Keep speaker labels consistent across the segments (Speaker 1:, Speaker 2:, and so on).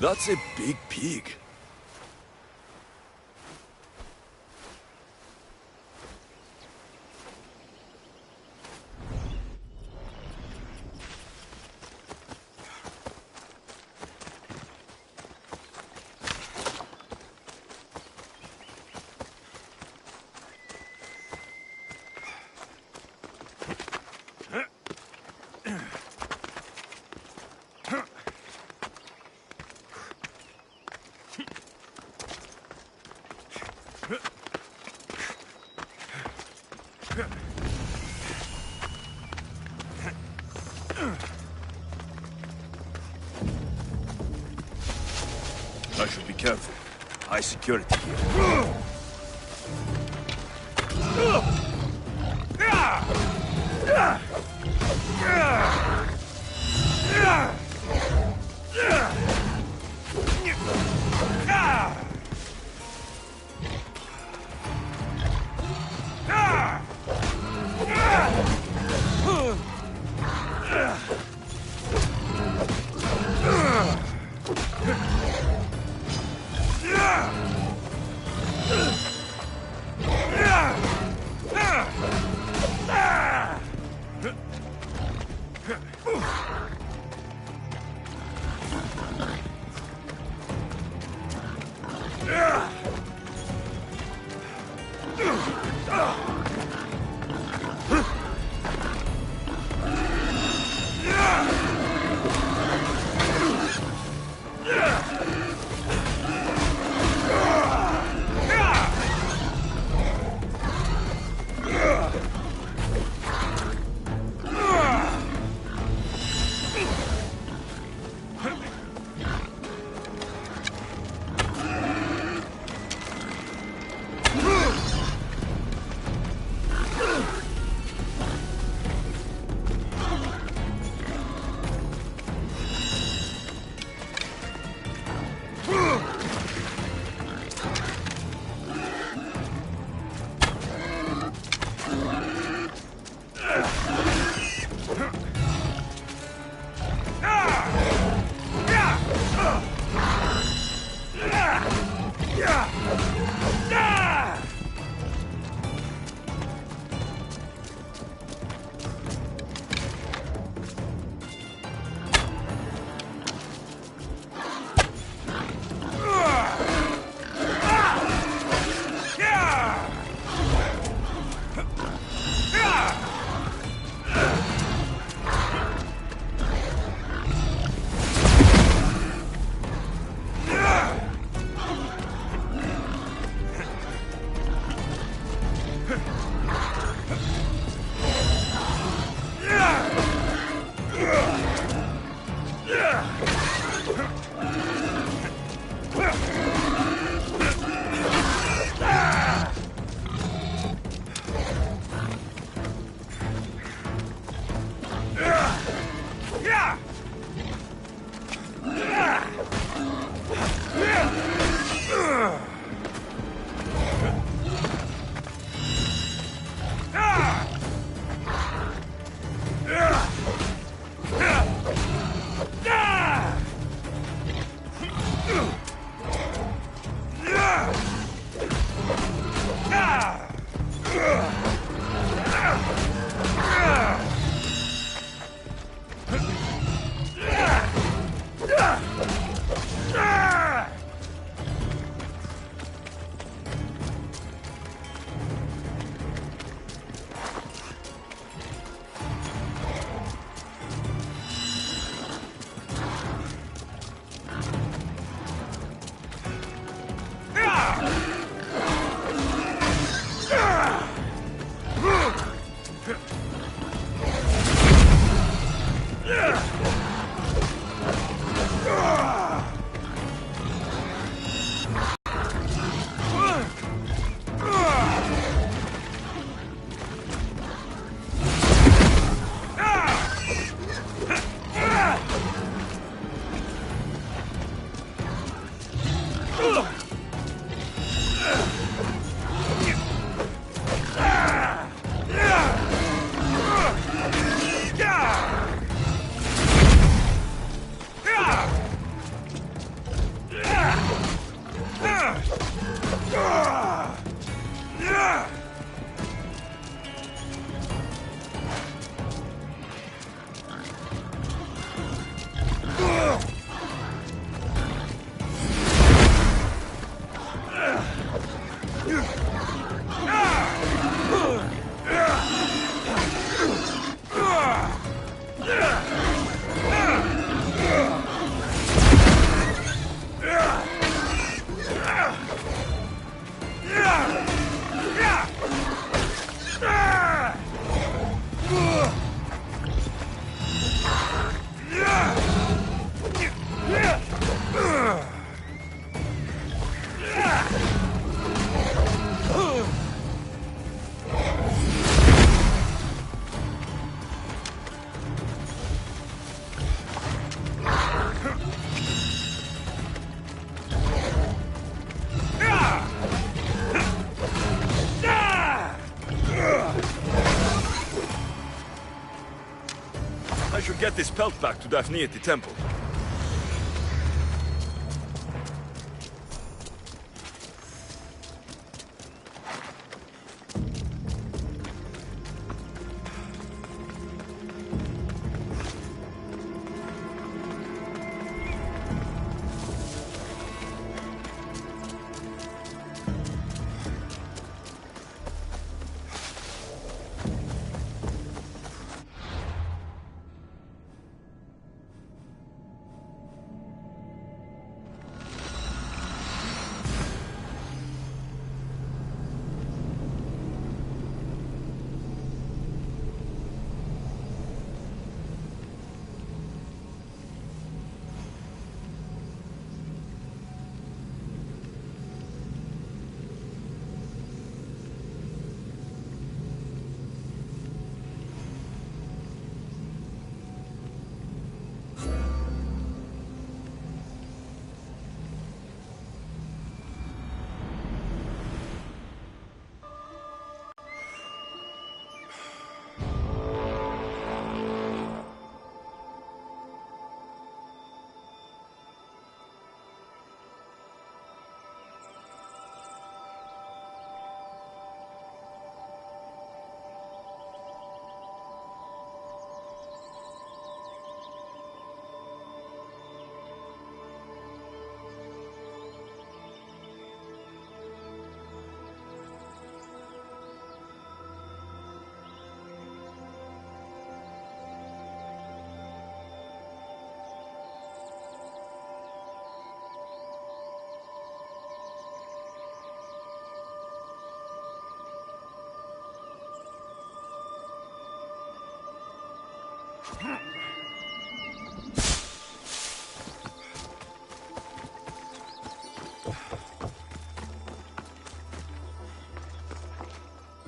Speaker 1: That's a big pig. I should be careful. High security here. get this pelt back to Daphne at the temple.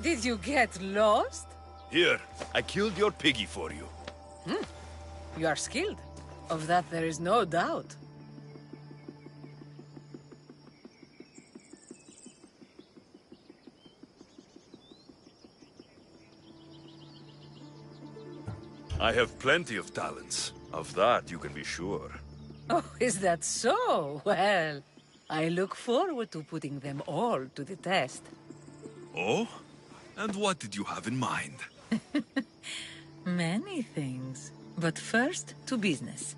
Speaker 2: Did you get lost?
Speaker 1: Here, I killed your piggy for you.
Speaker 2: You are skilled. Of that there is no doubt.
Speaker 1: I have plenty of talents. Of that, you can be sure.
Speaker 2: Oh, is that so? Well, I look forward to putting them all to the test.
Speaker 1: Oh? And what did you have in mind?
Speaker 2: Many things. But first, to business.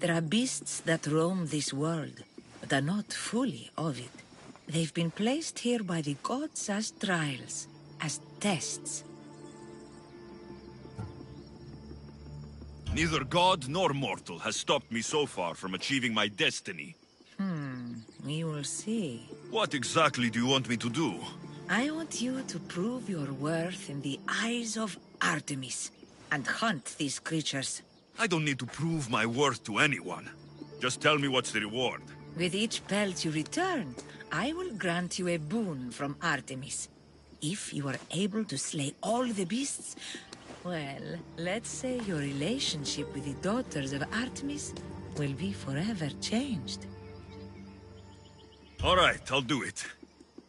Speaker 2: There are beasts that roam this world, but are not fully of it. They've been placed here by the gods as trials, as tests.
Speaker 1: Neither god nor mortal has stopped me so far from achieving my destiny.
Speaker 2: We will see.
Speaker 1: What exactly do you want me to do?
Speaker 2: I want you to prove your worth in the eyes of Artemis, and hunt these creatures.
Speaker 1: I don't need to prove my worth to anyone. Just tell me what's the reward.
Speaker 2: With each pelt you return, I will grant you a boon from Artemis. If you are able to slay all the beasts, well, let's say your relationship with the daughters of Artemis will be forever changed.
Speaker 1: All right, I'll do it.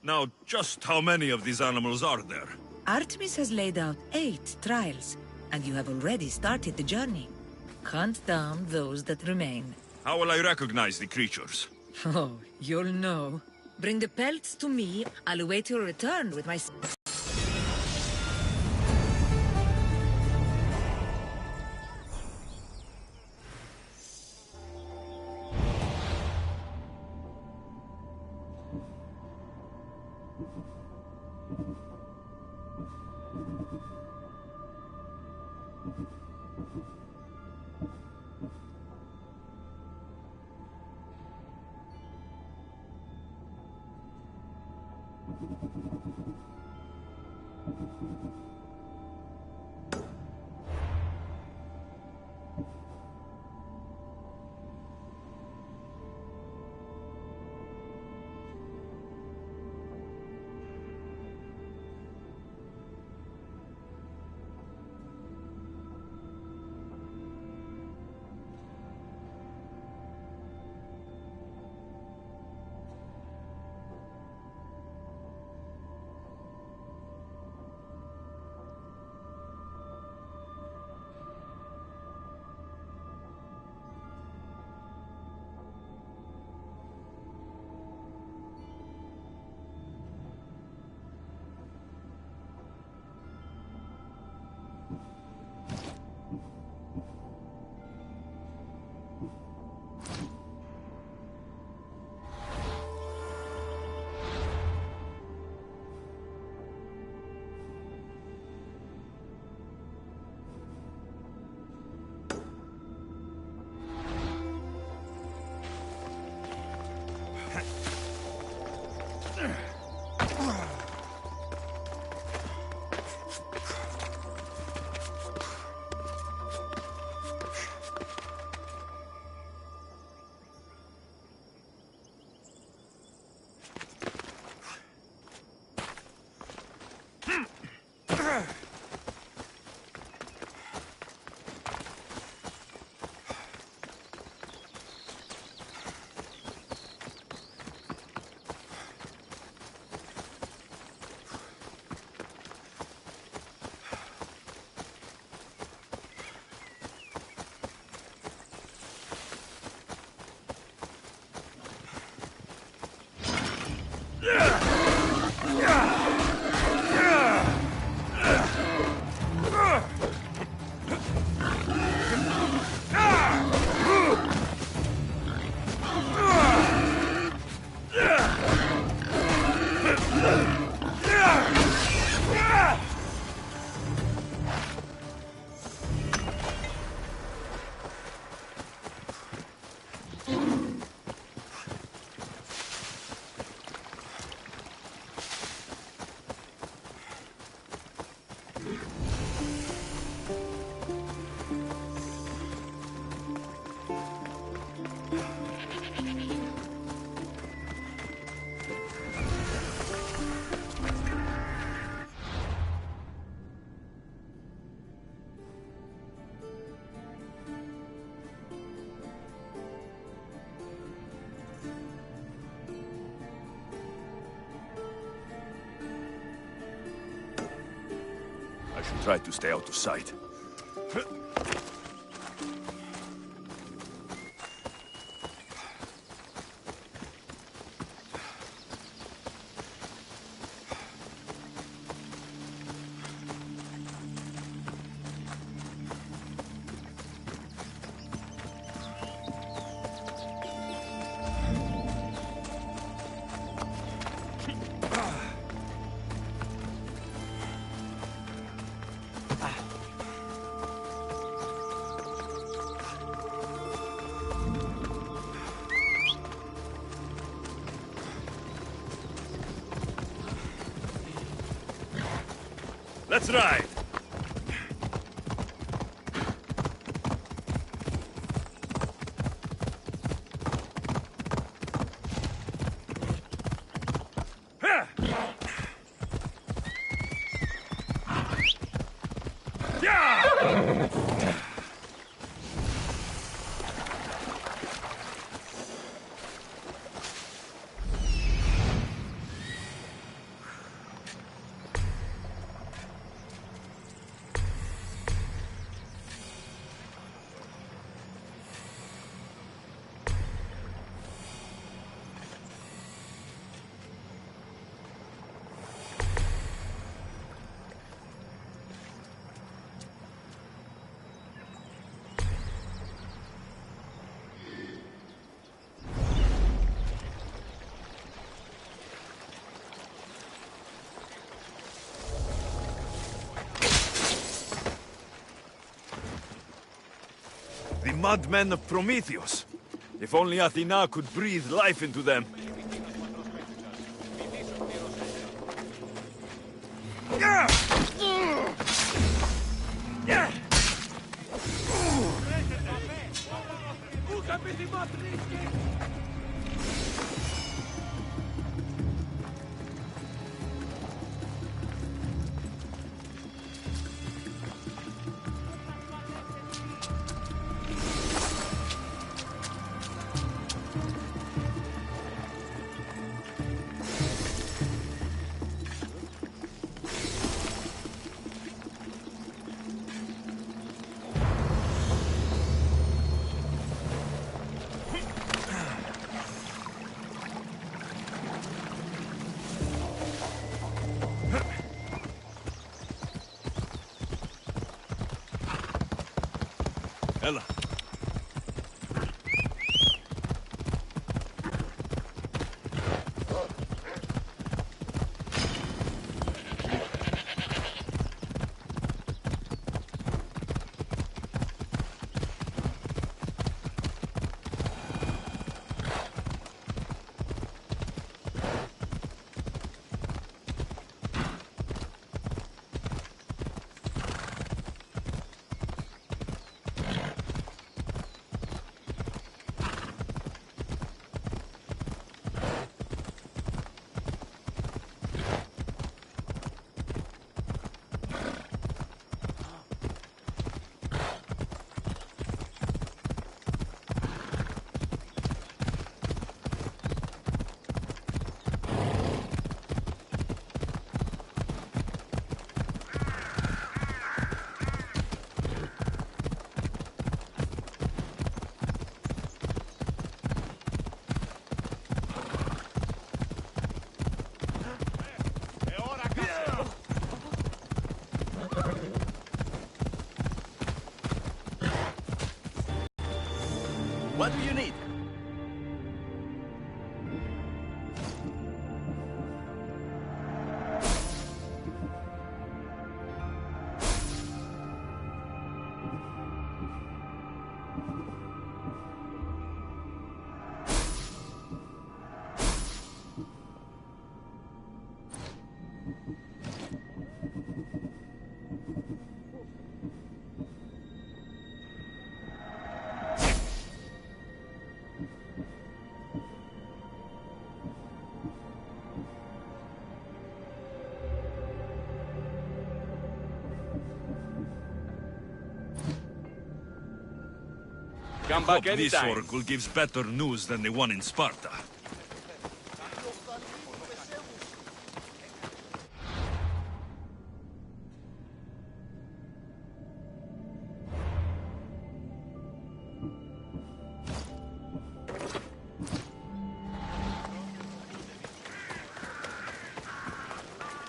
Speaker 1: Now, just how many of these animals are there?
Speaker 2: Artemis has laid out 8 trials, and you have already started the journey. Hunt down those that remain.
Speaker 1: How will I recognize the creatures?
Speaker 2: Oh, you'll know. Bring the pelts to me. I'll await your return with my...
Speaker 1: I should try to stay out of sight. Let's ride! The mudmen of Prometheus. If only Athena could breathe life into them.
Speaker 3: What do you need? Come
Speaker 1: Hope
Speaker 3: back
Speaker 1: this
Speaker 3: anytime.
Speaker 1: oracle gives better news than the one in Sparta.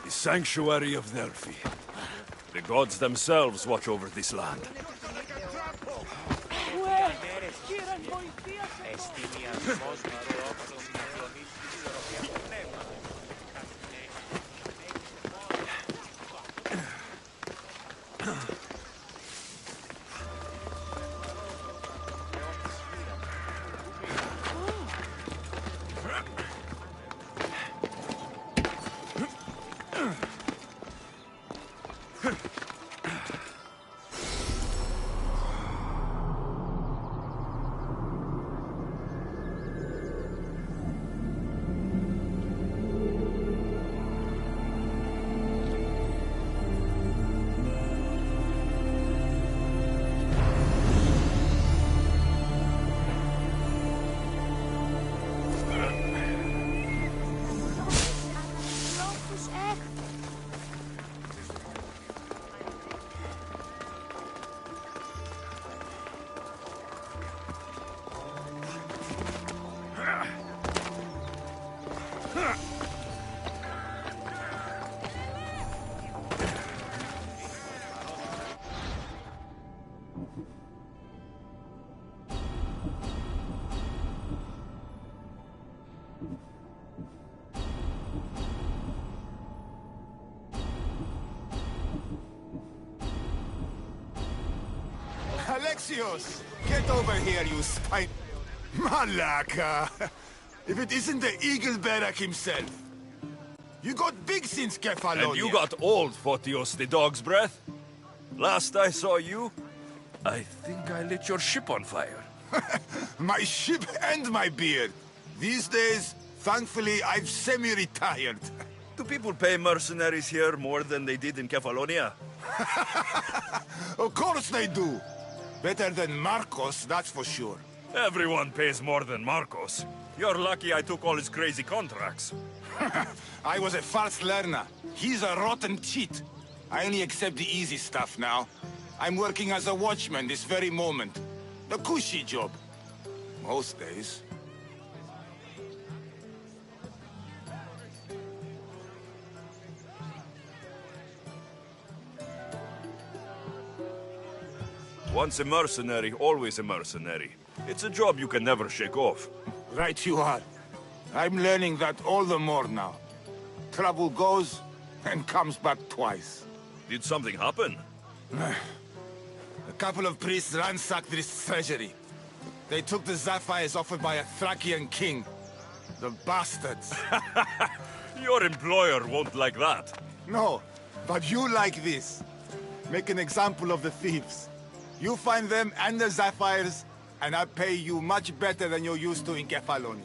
Speaker 4: The sanctuary of Delphi. The gods themselves watch over this land.
Speaker 5: Alexios! Get over here, you spine... Malaka! If it isn't the Eagle Barak himself! You got big since Kefalonia!
Speaker 4: And you got old, Photios the dog's breath. Last I saw you, I think I lit your ship on fire.
Speaker 5: My ship and my beard! These days, thankfully, I've semi-retired.
Speaker 4: Do people pay mercenaries here more than they did in Kefalonia?
Speaker 5: Of course they do! Better than Marcos, that's for sure.
Speaker 4: Everyone pays more than Marcos. You're lucky I took all his crazy contracts.
Speaker 5: I was a fast learner. He's a rotten cheat. I only accept the easy stuff now. I'm working as a watchman this very moment. The cushy job. Most days.
Speaker 4: Once a mercenary, always a mercenary. It's a job you can never shake off.
Speaker 5: Right you are. I'm learning that all the more now. Trouble goes and comes back twice.
Speaker 4: Did something happen?
Speaker 5: A couple of priests ransacked this treasury. They took the sapphires offered by a Thracian king. The bastards.
Speaker 4: Your employer won't like that.
Speaker 5: No, but you like this. Make an example of the thieves. You find them and the sapphires, and I pay you much better than you're used to in Kefalonia.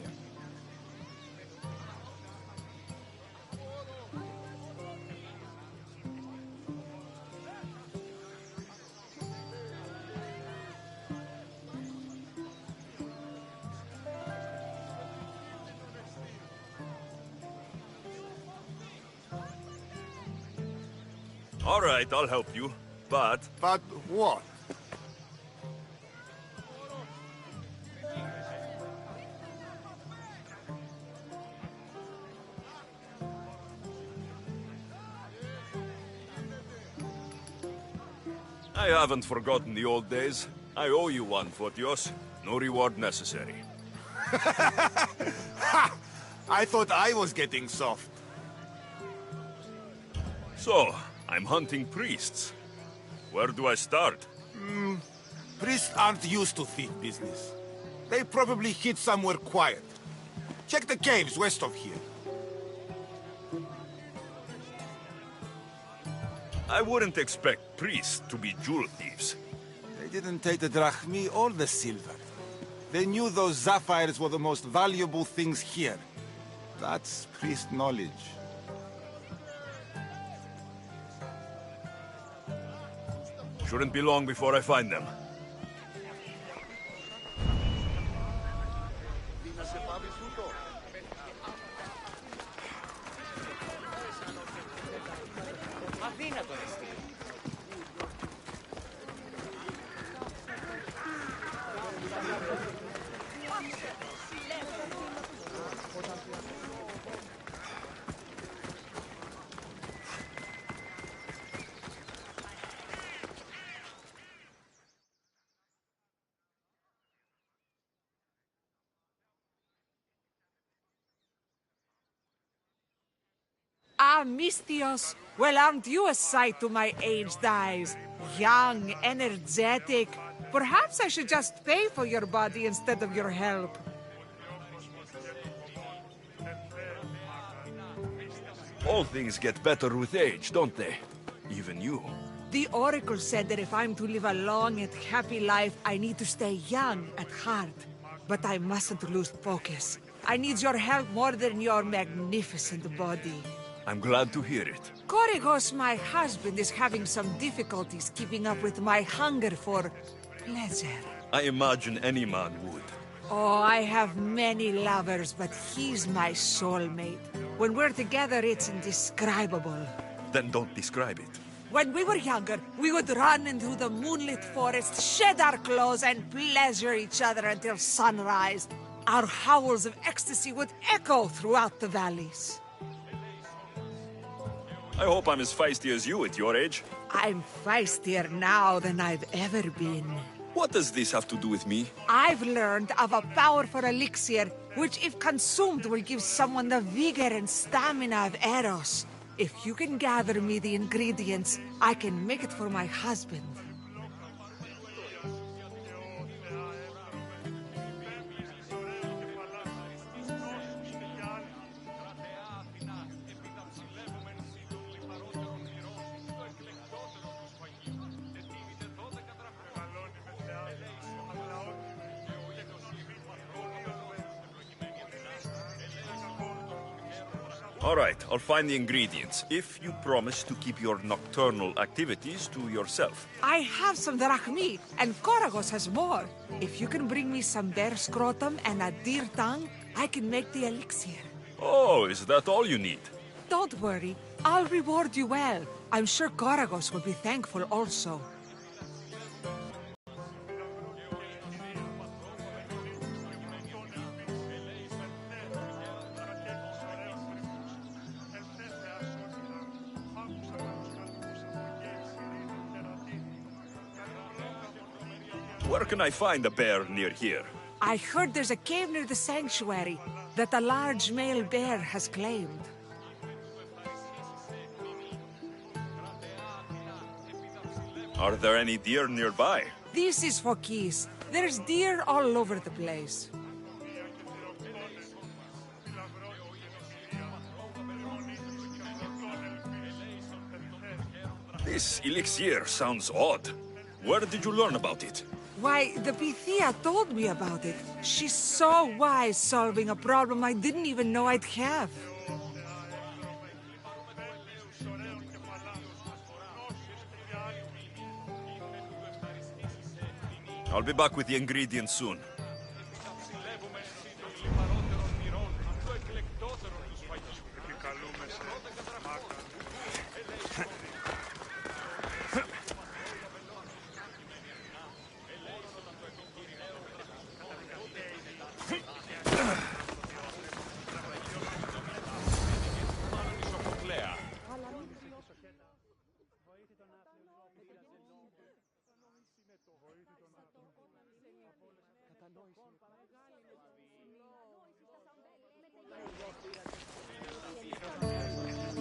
Speaker 4: All right, I'll help you. But
Speaker 5: But what?
Speaker 4: I haven't forgotten the old days. I owe you one, Photios. No reward necessary.
Speaker 5: I thought I was getting soft.
Speaker 4: So, I'm hunting priests. Where do I start?
Speaker 5: Priests aren't used to thief business. They probably hid somewhere quiet. Check the caves west of here.
Speaker 4: I wouldn't expect priests to be jewel thieves.
Speaker 5: They didn't take the drachmi or the silver. They knew those sapphires were the most valuable things here. That's priest knowledge.
Speaker 4: Shouldn't be long before I find them.
Speaker 6: Ah, Mistios. Well, aren't you a sight to my aged eyes? Young, energetic. Perhaps I should just pay for your body instead of your help.
Speaker 4: All things get better with age, don't they? Even you.
Speaker 6: The Oracle said that if I'm to live a long and happy life, I need to stay young at heart. But I mustn't lose focus. I need your help more than your magnificent body.
Speaker 4: I'm glad to hear it.
Speaker 6: Korygos, my husband, is having some difficulties keeping up with my hunger for pleasure.
Speaker 4: I imagine any man would.
Speaker 6: Oh, I have many lovers, but he's my soulmate. When we're together, it's indescribable.
Speaker 4: Then don't describe it.
Speaker 6: When we were younger, we would run into the moonlit forest, shed our clothes, and pleasure each other until sunrise. Our howls of ecstasy would echo throughout the valleys.
Speaker 4: I hope I'm as feisty as you at your age.
Speaker 6: I'm feistier now than I've ever been.
Speaker 4: What does this have to do with me?
Speaker 6: I've learned of a powerful elixir, which if consumed will give someone the vigor and stamina of Eros. If you can gather me the ingredients, I can make it for my husband.
Speaker 4: All right, I'll find the ingredients, if you promise to keep your nocturnal activities to yourself.
Speaker 6: I have some drachmi, and Korygos has more. If you can bring me some bear scrotum and a deer tongue, I can make the elixir.
Speaker 4: Oh, is that all you need?
Speaker 6: Don't worry, I'll reward you well. I'm sure Korygos will be thankful also.
Speaker 4: Where can I find a bear near here?
Speaker 6: I heard there's a cave near the sanctuary that a large male bear has claimed.
Speaker 4: Are there any deer nearby?
Speaker 6: This is for keys. There's deer all over the place.
Speaker 4: This elixir sounds odd. Where did you learn about it?
Speaker 6: Why, the Pythia told me about it. She's so wise solving a problem I didn't even know I'd have.
Speaker 4: I'll be back with the ingredients soon.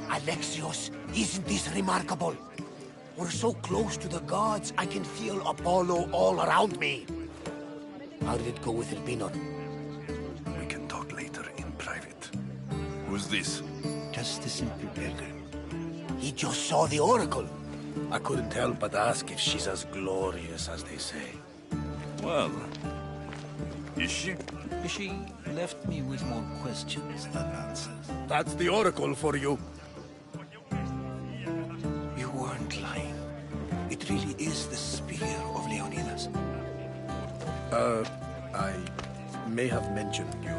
Speaker 7: Alexios, isn't this remarkable? We're so close to the gods, I can feel Apollo all around me. How did it go with Elpinon?
Speaker 1: We can talk later in private. Who's this?
Speaker 7: Just a simple pilgrim. He just saw the oracle. I couldn't help but ask if she's as glorious as they say.
Speaker 1: Well, is she?
Speaker 8: She left me with more questions than answers.
Speaker 7: That's the oracle for you.
Speaker 8: You weren't lying. It really is the spear of Leonidas.
Speaker 7: I may have mentioned you.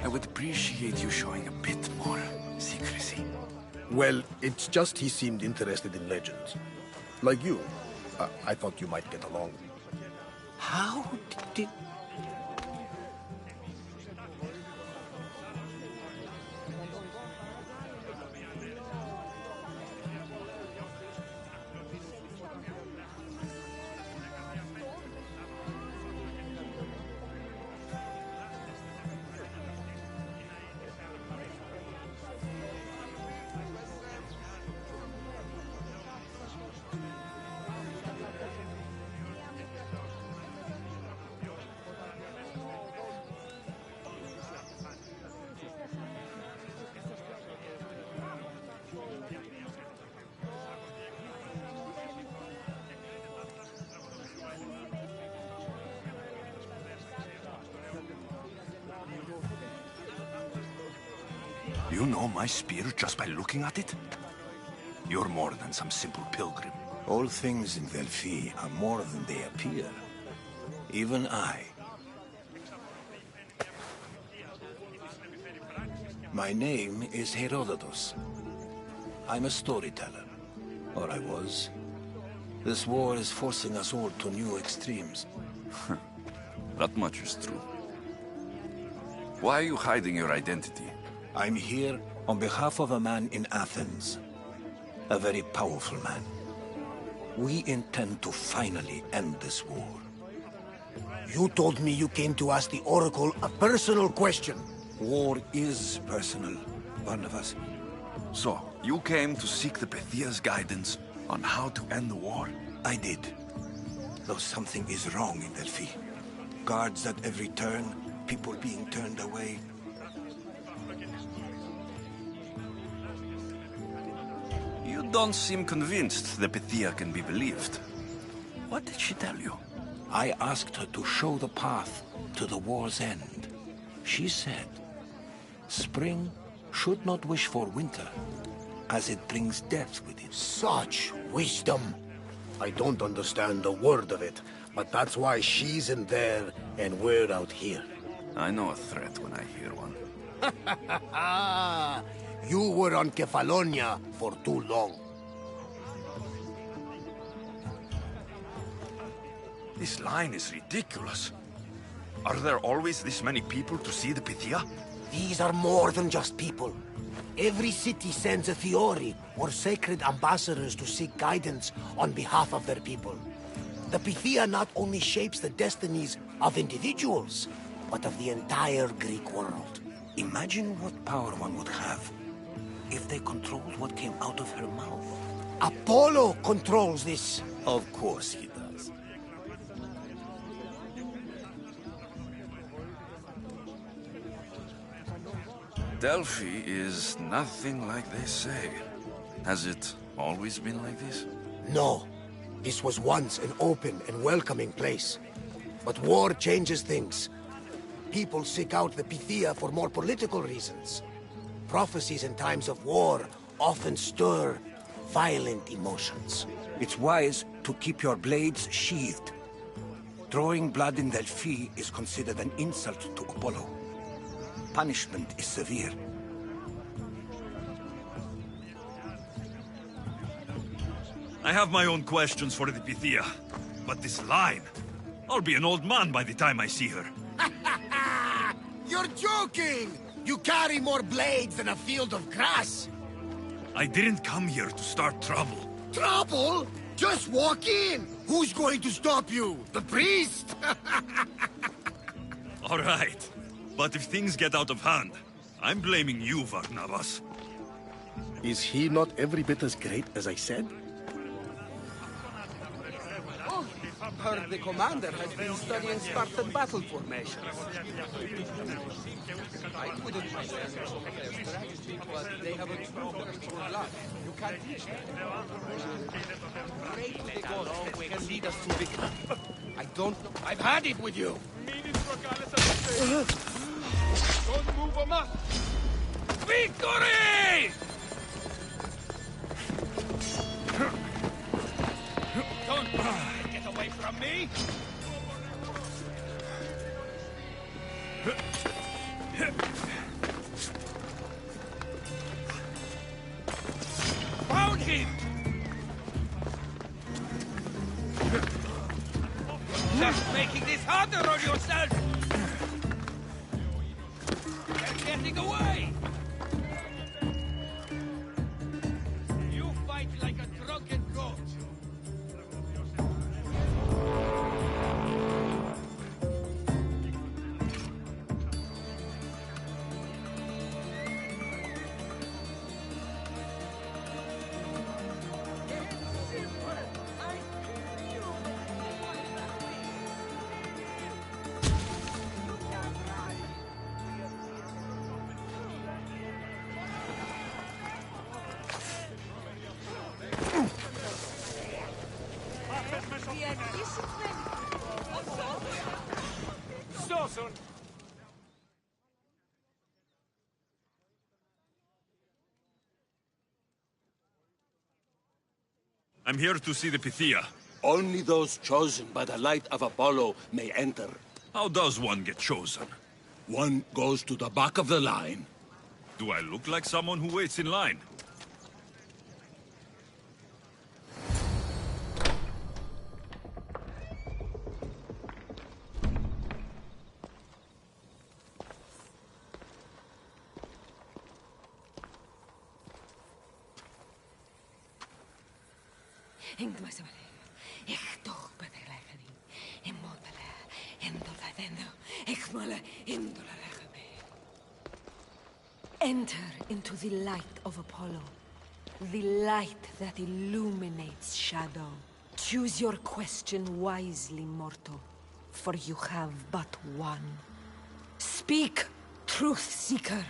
Speaker 1: I would appreciate you showing a bit more secrecy.
Speaker 7: Well, it's just he seemed interested in legends. Like you. I thought you might get along.
Speaker 8: How did...
Speaker 1: You know my spear just by looking at it? You're more than some simple pilgrim.
Speaker 8: All things in Delphi are more than they appear. Even I. My name is Herodotus. I'm a storyteller. Or I was. This war is forcing us all to new extremes.
Speaker 1: That much is true. Why are you hiding your identity?
Speaker 8: I'm here on behalf of a man in Athens. A very powerful man. We intend to finally end this war.
Speaker 7: You told me you came to ask the oracle a personal question.
Speaker 8: War is personal, Barnabas.
Speaker 1: So, you came to seek the Pythia's guidance on how to end the war?
Speaker 8: I did. Though something is wrong in Delphi. Guards at every turn, people being turned away.
Speaker 1: You don't seem convinced the Pythia can be believed. What did she tell you?
Speaker 8: I asked her to show the path to the war's end. She said, spring should not wish for winter, as it brings death with it.
Speaker 7: Such wisdom. I don't understand a word of it, but that's why she's in there and we're out here.
Speaker 1: I know a threat when I hear one.
Speaker 7: You were on Kefalonia for too long.
Speaker 1: This line is ridiculous. Are there always this many people to see the Pythia?
Speaker 7: These are more than just people. Every city sends a Theori, or sacred ambassadors to seek guidance on behalf of their people. The Pythia not only shapes the destinies of individuals, but of the entire Greek world.
Speaker 8: Imagine what power one would have if they controlled what came out of her mouth.
Speaker 7: Apollo controls this.
Speaker 8: Of course he does.
Speaker 1: Delphi is nothing like they say. Has it always been like this?
Speaker 7: No. This was once an open and welcoming place. But war changes things. People seek out the Pythia for more political reasons. Prophecies in times of war often stir violent emotions.
Speaker 8: It's wise to keep your blades sheathed. Drawing blood in Delphi is considered an insult to Apollo. Punishment is severe.
Speaker 4: I have my own questions for the Pythia. But this line... I'll be an old man by the time I see her.
Speaker 7: You're joking! You carry more blades than a field of grass!
Speaker 4: I didn't come here to start trouble.
Speaker 7: Trouble? Just walk in! Who's going to stop you? The priest?
Speaker 4: All right. But if things get out of hand, I'm blaming you, Varnavas.
Speaker 9: Is he not every bit as great as I said?
Speaker 10: Oh, heard the commander has been studying Spartan battle formations. I couldn't understand some of their strategy, but they have a true thirst for blood. You can't teach them. Pray to the gods that can lead us to victory. I don't know. I've had it with you!
Speaker 3: Don't move a muscle!
Speaker 10: Victory!
Speaker 3: Don't get away from me!
Speaker 10: Found him! Just making this harder on yourself! They're getting away! You fight like a drunken goat!
Speaker 4: I'm here to see the Pythia.
Speaker 8: Only those chosen by the light of Apollo may enter.
Speaker 4: How does one get chosen?
Speaker 8: One goes to the back of the line.
Speaker 4: Do I look like someone who waits in line?
Speaker 11: Enter into the light of Apollo, the light that illuminates shadow. Choose your question wisely, mortal, for you have but one. Speak, truth seeker.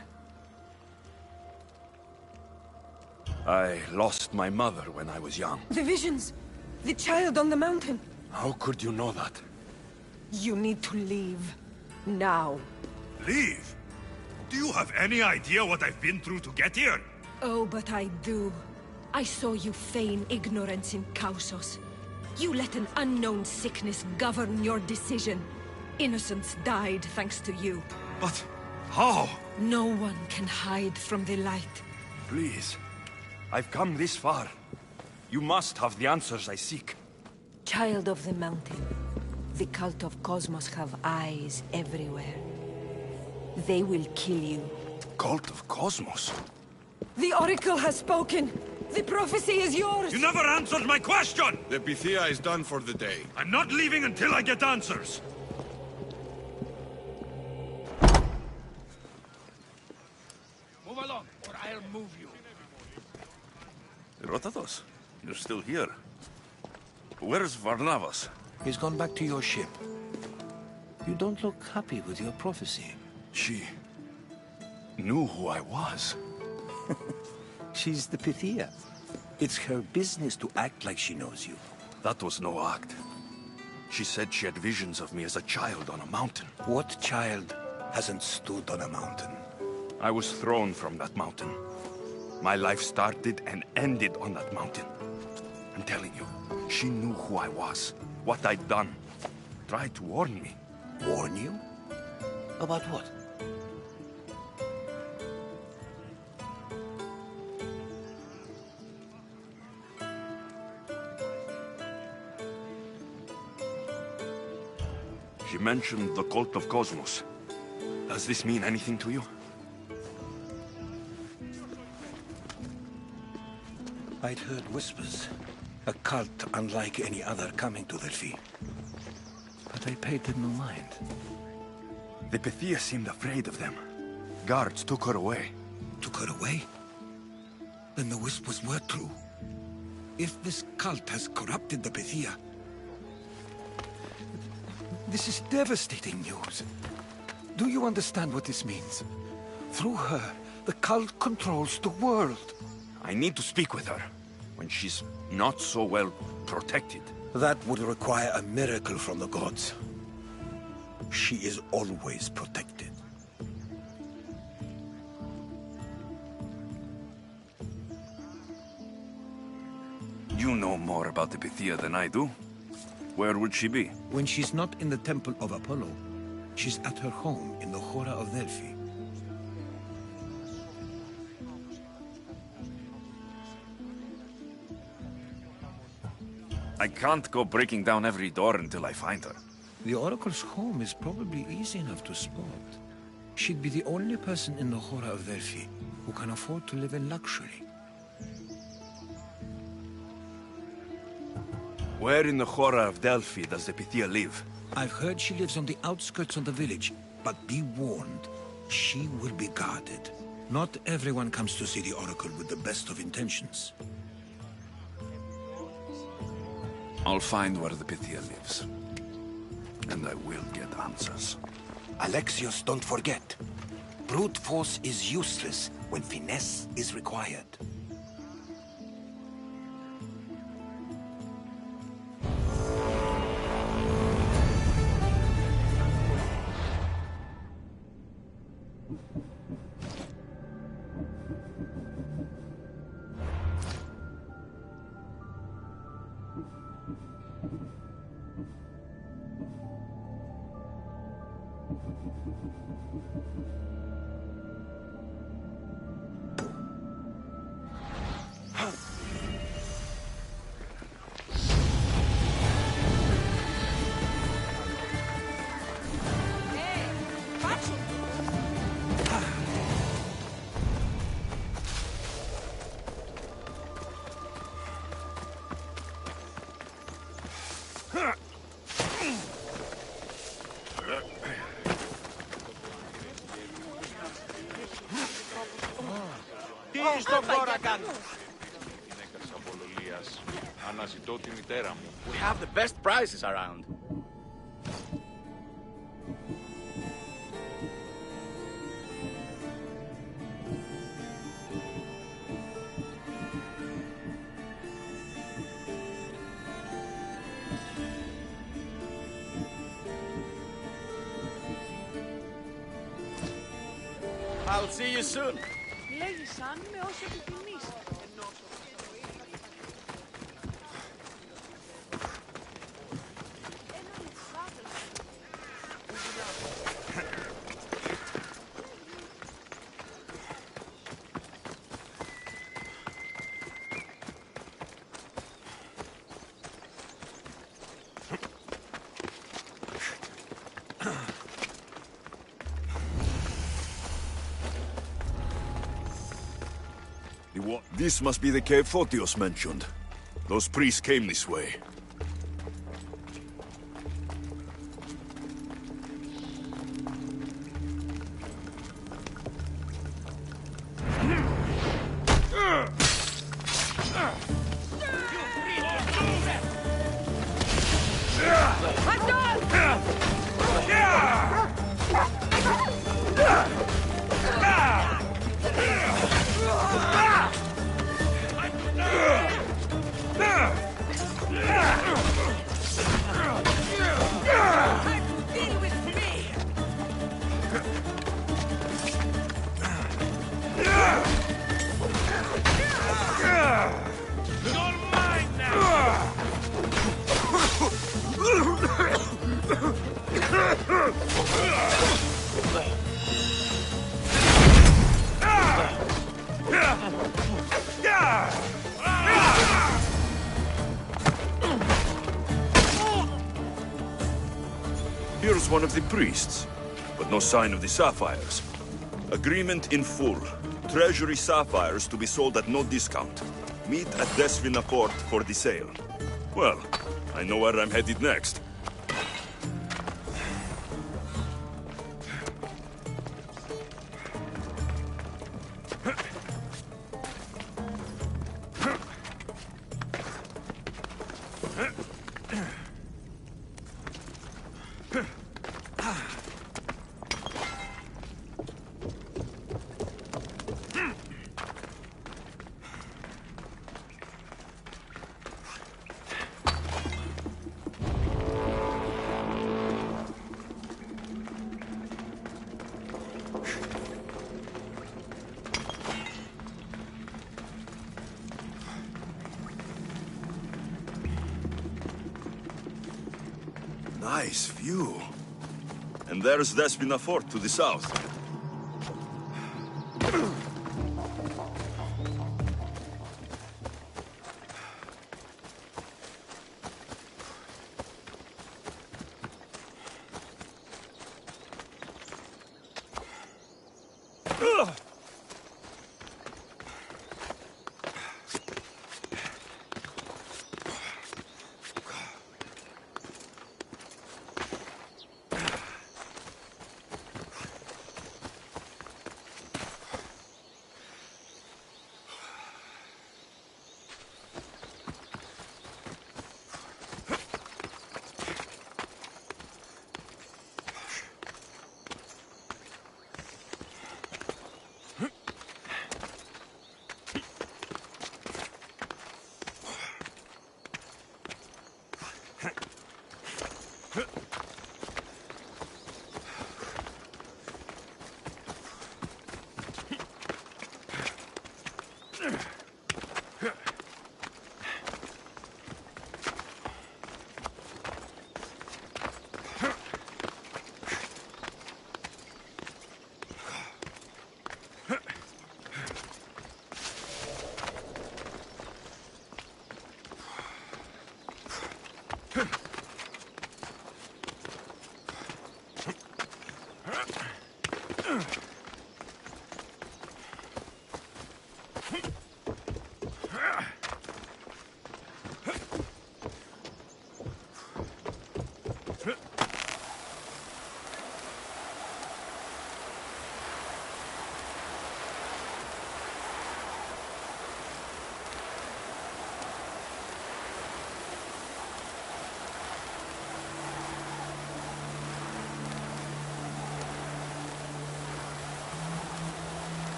Speaker 4: I lost my mother when I was young.
Speaker 11: The visions! The child on the mountain!
Speaker 4: How could you know that?
Speaker 11: You need to leave. Now.
Speaker 4: Leave? Do you have any idea what I've been through to get here?
Speaker 11: Oh, but I do. I saw you feign ignorance in Kausos. You let an unknown sickness govern your decision. Innocents died thanks to you.
Speaker 4: But how?
Speaker 11: No one can hide from the light.
Speaker 4: Please. I've come this far. You must have the answers I seek.
Speaker 11: Child of the mountain, the cult of Cosmos have eyes everywhere. They will kill you.
Speaker 4: Cult of Cosmos?
Speaker 11: The Oracle has spoken! The prophecy is yours!
Speaker 4: You never answered my question!
Speaker 5: The Pythia is done for the day.
Speaker 4: I'm not leaving until I get answers!
Speaker 10: Move along, or I'll move you.
Speaker 1: Rotatos, you're still here. Where's Varnavas?
Speaker 8: He's gone back to your ship. You don't look happy with your prophecy.
Speaker 1: She knew who I was.
Speaker 8: She's the Pythia. It's her business to act like she knows you.
Speaker 1: That was no act. She said she had visions of me as a child on a mountain.
Speaker 8: What child hasn't stood on a mountain?
Speaker 1: I was thrown from that mountain. My life started and ended on that mountain. I'm telling you, she knew who I was, what I'd done. Tried to warn me.
Speaker 8: Warn you? About what?
Speaker 1: She mentioned the cult of Cosmos. Does this mean anything to you?
Speaker 8: I'd heard whispers. A cult unlike any other coming to Delphi. But I paid them no mind.
Speaker 1: The Pythia seemed afraid of them. Guards took her away.
Speaker 8: Took her away? Then the whispers were true. If this cult has corrupted the Pythia... This is devastating news. Do you understand what this means? Through her, the cult controls the world.
Speaker 1: I need to speak with her, when she's not so well protected.
Speaker 8: That would require a miracle from the gods. She is always protected.
Speaker 1: You know more about the Pythia than I do. Where would she be?
Speaker 8: When she's not in the Temple of Apollo, she's at her home in the Hora of Delphi.
Speaker 1: I can't go breaking down every door until I find her.
Speaker 8: The Oracle's home is probably easy enough to spot. She'd be the only person in the Hora of Delphi who can afford to live in luxury.
Speaker 1: Where in the Hora of Delphi does the Pythia live?
Speaker 8: I've heard she lives on the outskirts of the village, but be warned, she will be guarded. Not everyone comes to see the Oracle with the best of intentions.
Speaker 1: I'll find where the Pythia lives. And I will get answers.
Speaker 8: Alexios, don't forget. Brute force is useless when finesse is required.
Speaker 3: We have the best prices around. I'll see you soon.
Speaker 6: Λέγησαν με όσο επιθυμείς.
Speaker 4: This must be the cave Photios mentioned. Those priests came this way. Here's one of the priests, but no sign of the sapphires. Agreement in full. Treasury sapphires to be sold at no discount. Meet at Desvina Port for the sale. Well, I know where I'm headed next. Nice view. And there's Despina Fort to the south.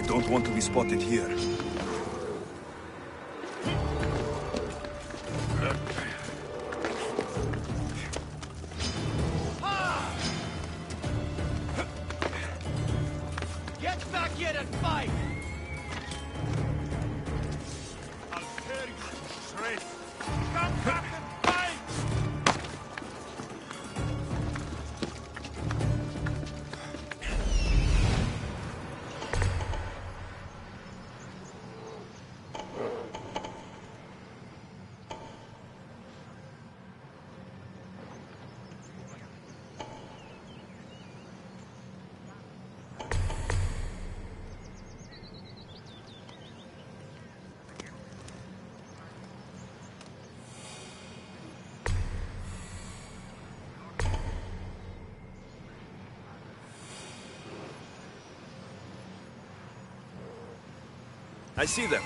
Speaker 4: Don't want to be spotted here.
Speaker 3: Get back here and fight!
Speaker 1: I'll tear you to shreds. Come back and fight!
Speaker 4: I see them.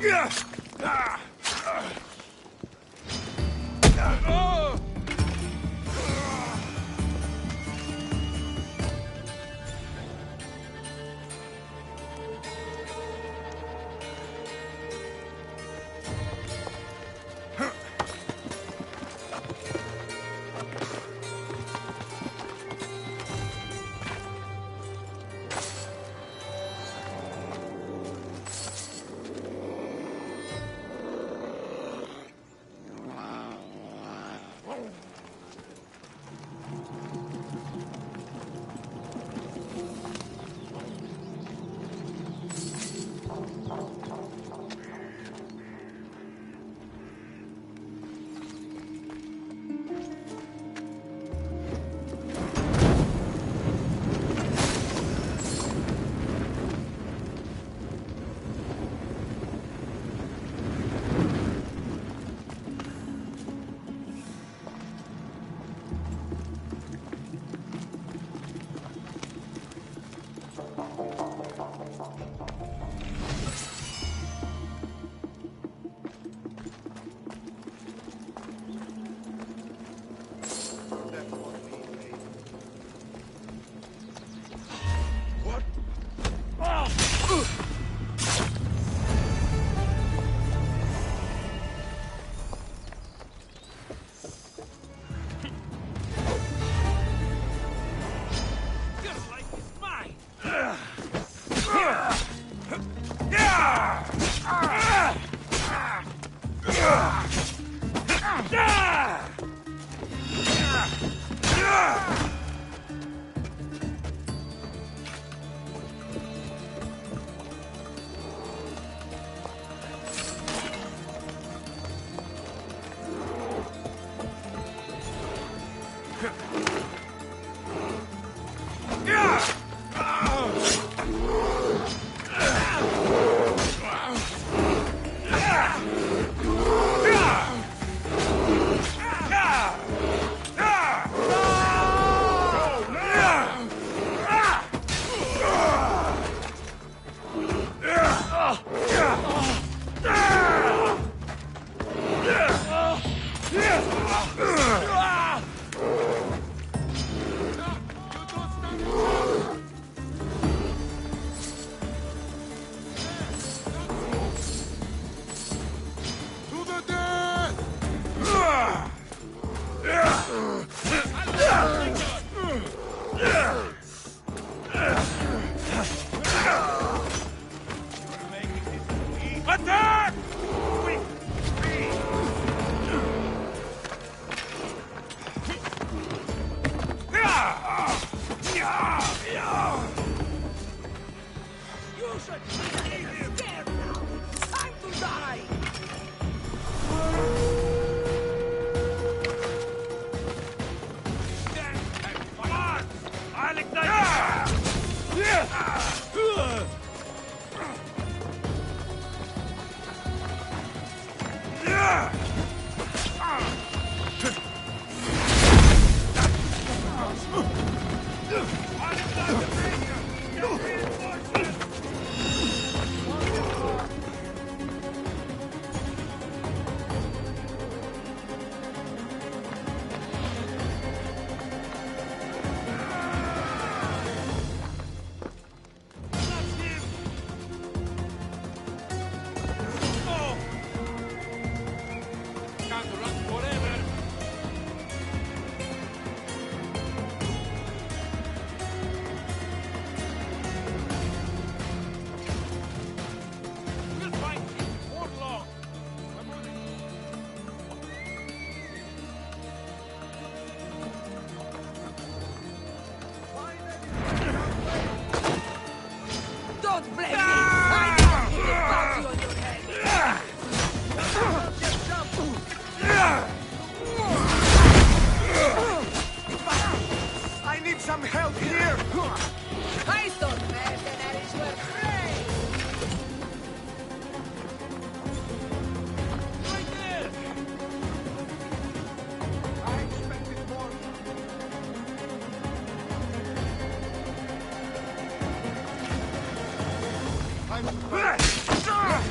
Speaker 3: Let's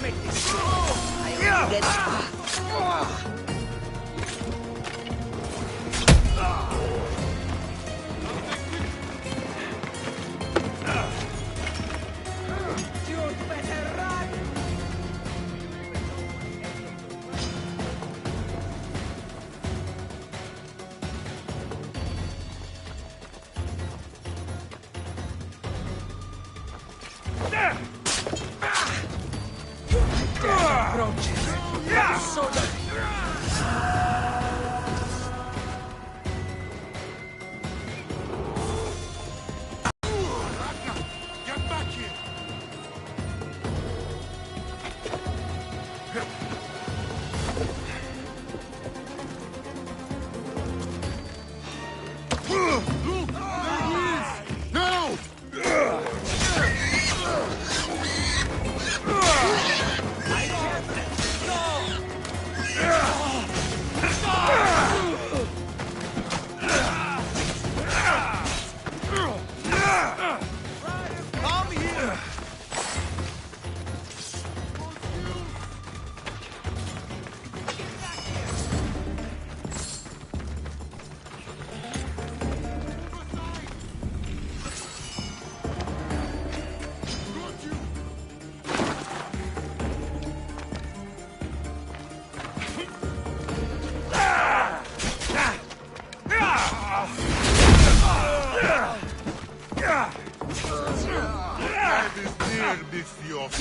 Speaker 3: make this
Speaker 5: Get back here! No!
Speaker 3: Come here!
Speaker 5: That is near, Misthios.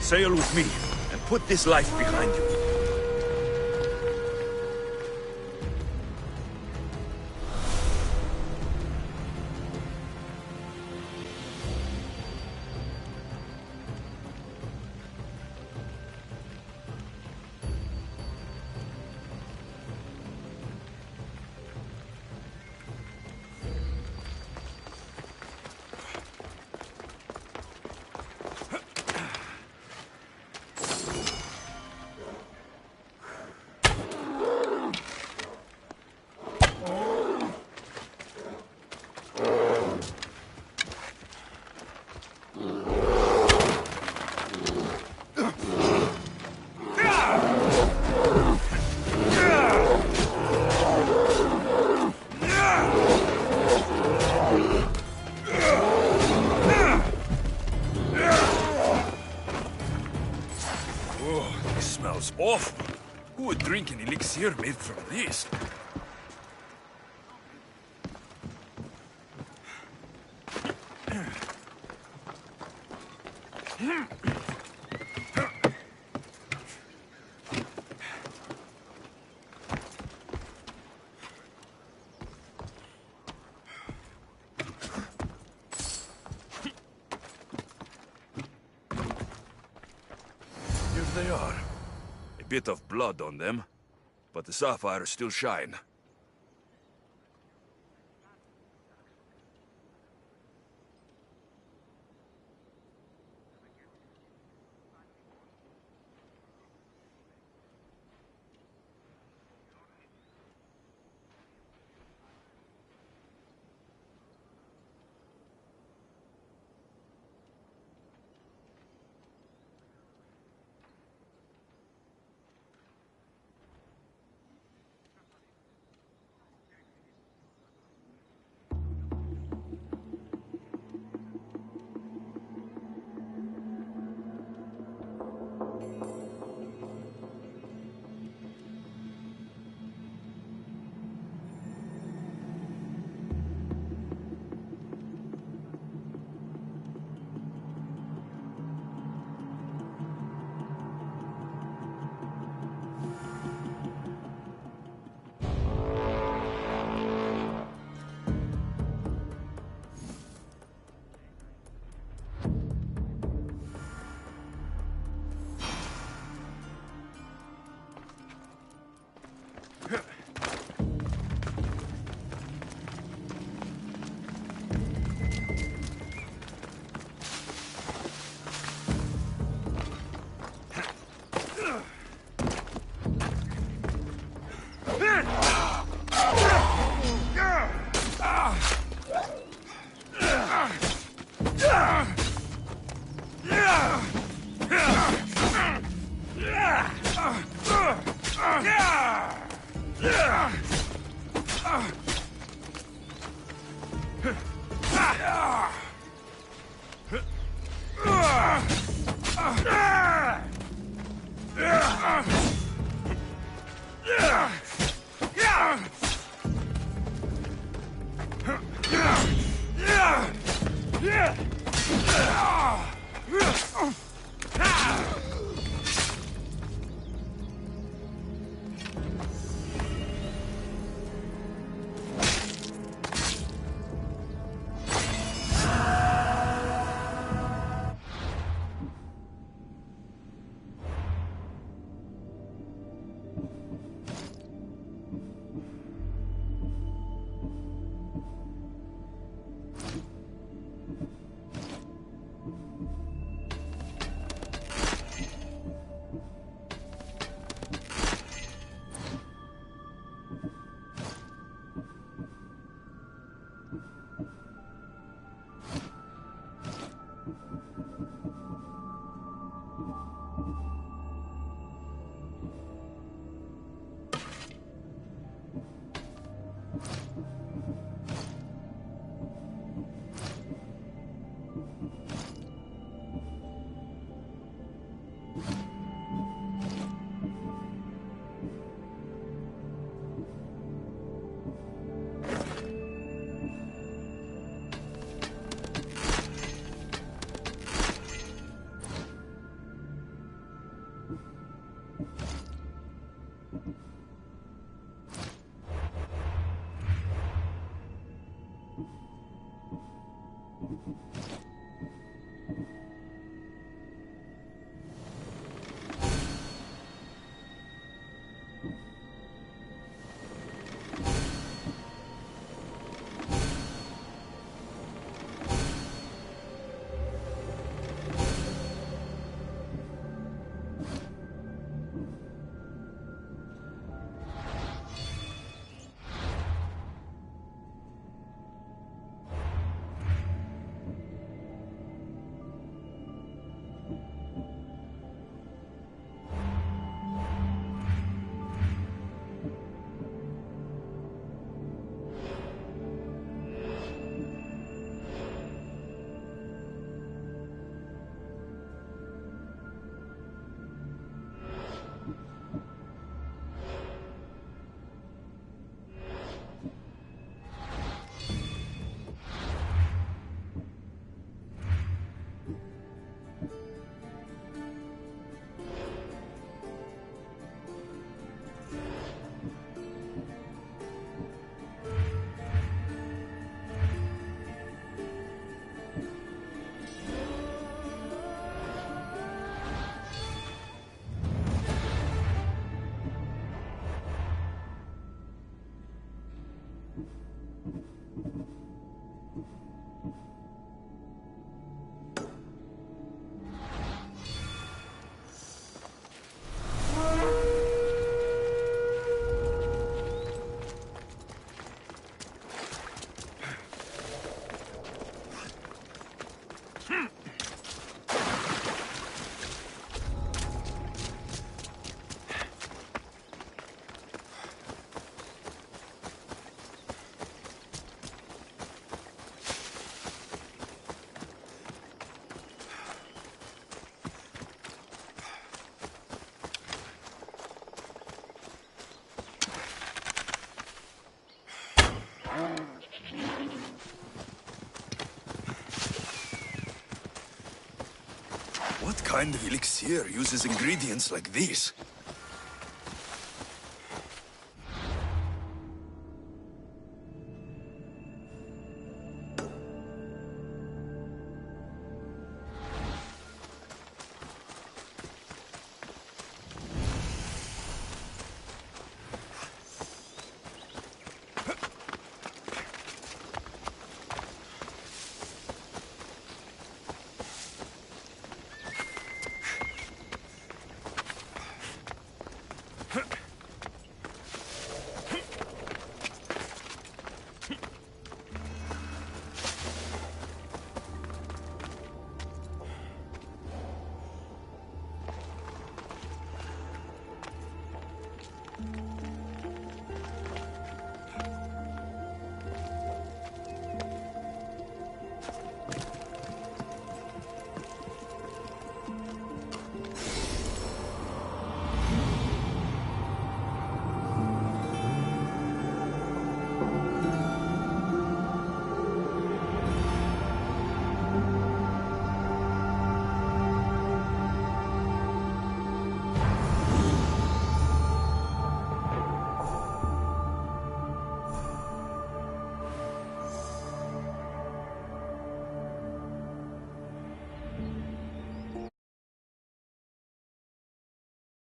Speaker 4: Sail with me, and put this life behind you.
Speaker 1: Smells awful. Who would drink an elixir made from this?
Speaker 4: they are. A bit of blood on them, but the sapphires still shine. kind of elixir uses ingredients like these?